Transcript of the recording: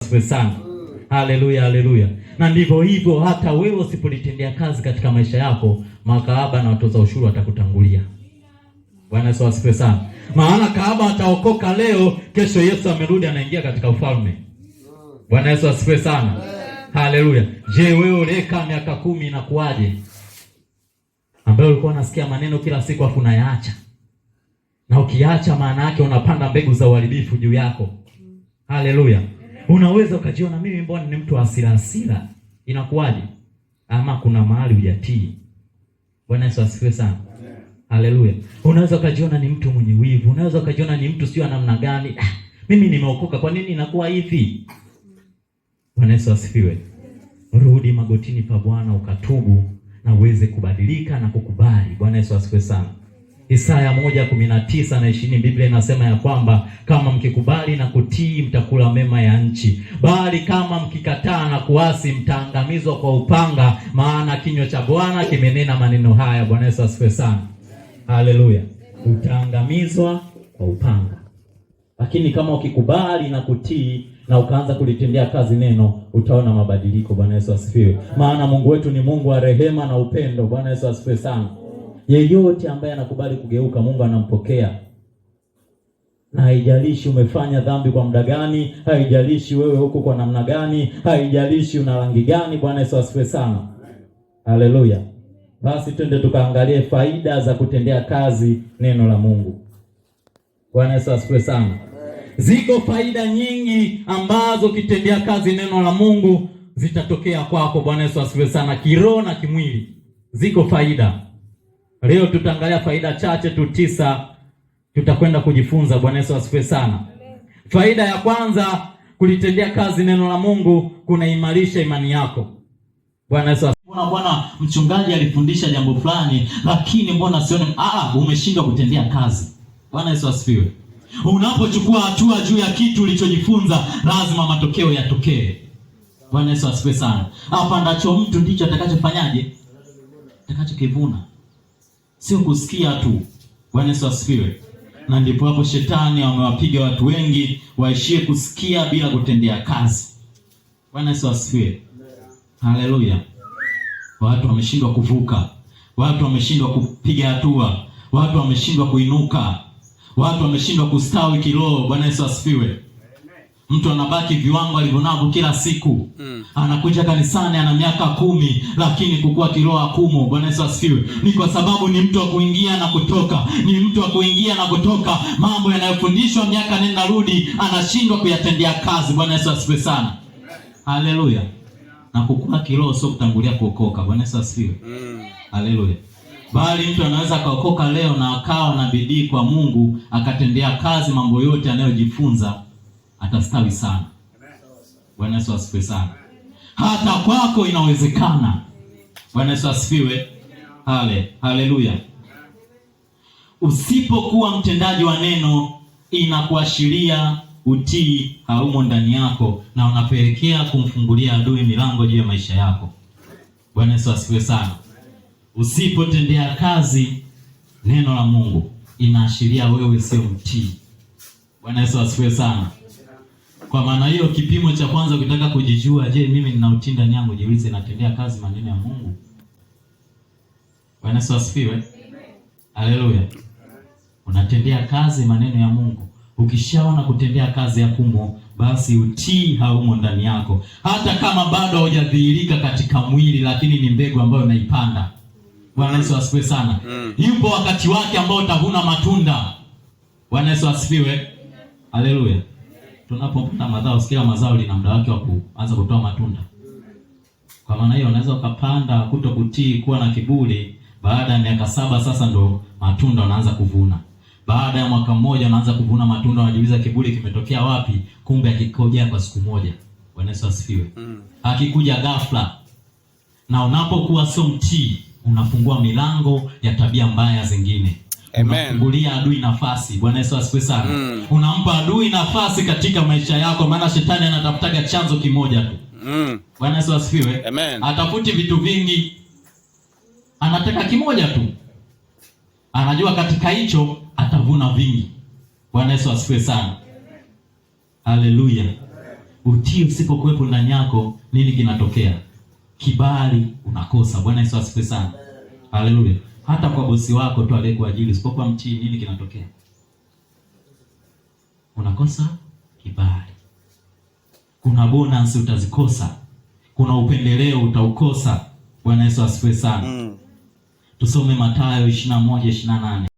asifiwe sana. Haleluya, haleluya. Na ndivyo hivyo hata wewe usipolitendea kazi katika maisha yako, makahaba na watoza ushuru watakutangulia. Bwana Yesu asifiwe sana. Maana kahaba ataokoka leo, kesho Yesu amerudi anaingia katika ufalme. Bwana Yesu asifiwe sana. Haleluya. Je, wewe uliyekaa miaka 10 inakuaje? Ambaye ulikuwa unasikia maneno kila siku afu unayaacha. Na ukiacha maana yake unapanda mbegu za uharibifu juu yako. Haleluya. Unaweza ukajiona mimi mbona ni mtu hasira. Inakuaje? Ama kuna mahali hujatii. Bwana Yesu asifiwe sana. Haleluya. Unaweza ukajiona ni mtu mwenye wivu, unaweza ukajiona ni mtu sio namna gani. Mimi nimeokoka, kwa nini inakuwa hivi? Bwana Yesu asifiwe. Rudi magotini pa Bwana ukatubu na uweze kubadilika na kukubali. Bwana Yesu asifiwe sana. Isaya 1:19 na 20 Biblia inasema ya kwamba kama mkikubali na kutii mtakula mema ya nchi, bali kama mkikataa na kuasi mtaangamizwa kwa upanga, maana kinywa cha Bwana kimenena maneno haya. Bwana Yesu asifiwe sana. Haleluya. Utaangamizwa kwa upanga. Lakini kama ukikubali na kutii na ukaanza kulitendea kazi neno, utaona mabadiliko. Bwana Yesu asifiwe. Maana Mungu wetu ni Mungu wa rehema na upendo. Bwana Yesu asifiwe sana. Yeyote ambaye anakubali kugeuka, Mungu anampokea. Na haijalishi umefanya dhambi kwa muda gani, haijalishi wewe huko kwa namna gani, haijalishi una rangi gani. Bwana Yesu asifiwe sana. Haleluya. Basi twende tukaangalie faida za kutendea kazi neno la Mungu. Bwana Yesu asifiwe sana. Ziko faida nyingi ambazo ukitendea kazi neno la Mungu zitatokea kwako. Bwana Yesu asifiwe sana, kiroho na kimwili. Ziko faida. Leo tutaangalia faida chache tu 9 tutakwenda kujifunza. Bwana Yesu asifiwe sana. Faida ya kwanza, kulitendea kazi neno la Mungu kunaimarisha imani yako. Bwana Yesu asifiwe. Bwana mchungaji alifundisha jambo fulani, lakini mbona sione umeshindwa kutendea kazi. Bwana Yesu asifiwe. Unapochukua hatua juu ya kitu ulichojifunza, lazima matokeo yatokee. Bwana Yesu asifiwe sana. Hapa ndacho mtu ndicho atakachofanyaje? Atakachokivuna. Sio kusikia tu. Bwana Yesu asifiwe. Na ndipo hapo shetani amewapiga watu wengi waishie kusikia bila kutendea kazi. Bwana Yesu asifiwe. Haleluya. Watu wameshindwa kuvuka. Watu wameshindwa kupiga hatua. Watu wameshindwa kuinuka. Watu wameshindwa kustawi kiroho. Bwana Yesu asifiwe. Mtu anabaki viwango alivyonavyo kila siku. Anakuja kanisani ana miaka 10 lakini kukua kiroho hakumo. Bwana Yesu asifiwe. Ni kwa sababu ni mtu wa kuingia na kutoka. Ni mtu wa kuingia na kutoka. Mambo yanayofundishwa miaka nenda rudi anashindwa kuyatendea kazi. Bwana Yesu asifiwe sana. Haleluya. Na kukua kiroho sio kutangulia kuokoka. Bwana Yesu asifiwe. Haleluya. Bali mtu anaweza kaokoka leo na akawa na bidii kwa Mungu, akatendea kazi mambo yote anayojifunza, atastawi sana. Bwana Yesu asifiwe sana. Hata kwako inawezekana. Bwana Yesu asifiwe. Haleluya. Usipokuwa mtendaji wa neno, inakuashiria utii haumo ndani yako na unapelekea kumfungulia adui milango juu ya maisha yako. Bwana Yesu asifiwe sana. Usipotendea kazi neno la Mungu, inaashiria wewe sio mtii. Bwana Yesu asifiwe sana. Kwa maana hiyo, kipimo cha kwanza ukitaka kujijua, je, mimi nina utii ndani yangu, jiulize natendea kazi maneno ya Mungu. Bwana Yesu asifiwe. Haleluya. Unatendea kazi maneno ya Mungu. Ukishaona kutendea kazi ya kumo, basi utii haumo ndani yako. Hata kama bado haujadhihirika katika mwili, lakini ni mbegu ambayo unaipanda. Bwana Yesu asifiwe sana. Yupo wakati wake ambao utavuna matunda. Bwana Yesu asifiwe. Haleluya. Tunapopanda mazao, kila mazao lina muda wake wa kuanza kutoa matunda. Kwa maana hiyo unaweza ukapanda kutokutii, kuwa na kiburi, baada ya miaka 7 sasa ndo matunda unaanza kuvuna. Baada ya mwaka mmoja unaanza kuvuna matunda, unajiuliza kiburi kimetokea wapi? Kumbe akikoja kwa siku moja. Bwana Yesu asifiwe. Akikuja ghafla. Na unapokuwa sio mtii, unafungua milango ya tabia mbaya zingine. Unafungulia adui nafasi. Bwana Yesu asifiwe sana. Unampa adui nafasi katika maisha yako, maana shetani anatafutaga chanzo kimoja tu. Bwana Yesu asifiwe. Atafuti vitu vingi. Anataka kimoja tu. Anajua katika hicho atavuna vingi. Bwana Yesu asifiwe sana. Haleluya. Utii usipokuwepo ndani yako, nini kinatokea? Kibali unakosa. Bwana Yesu asifiwe sana. Haleluya. Hata kwa bosi wako tu aliyekuajiri, usipokuwa mtii, nini kinatokea? Unakosa kibali. Kuna bonus utazikosa. Kuna upendeleo utaukosa. Bwana Yesu asifiwe sana. Tusome Mathayo 21:28.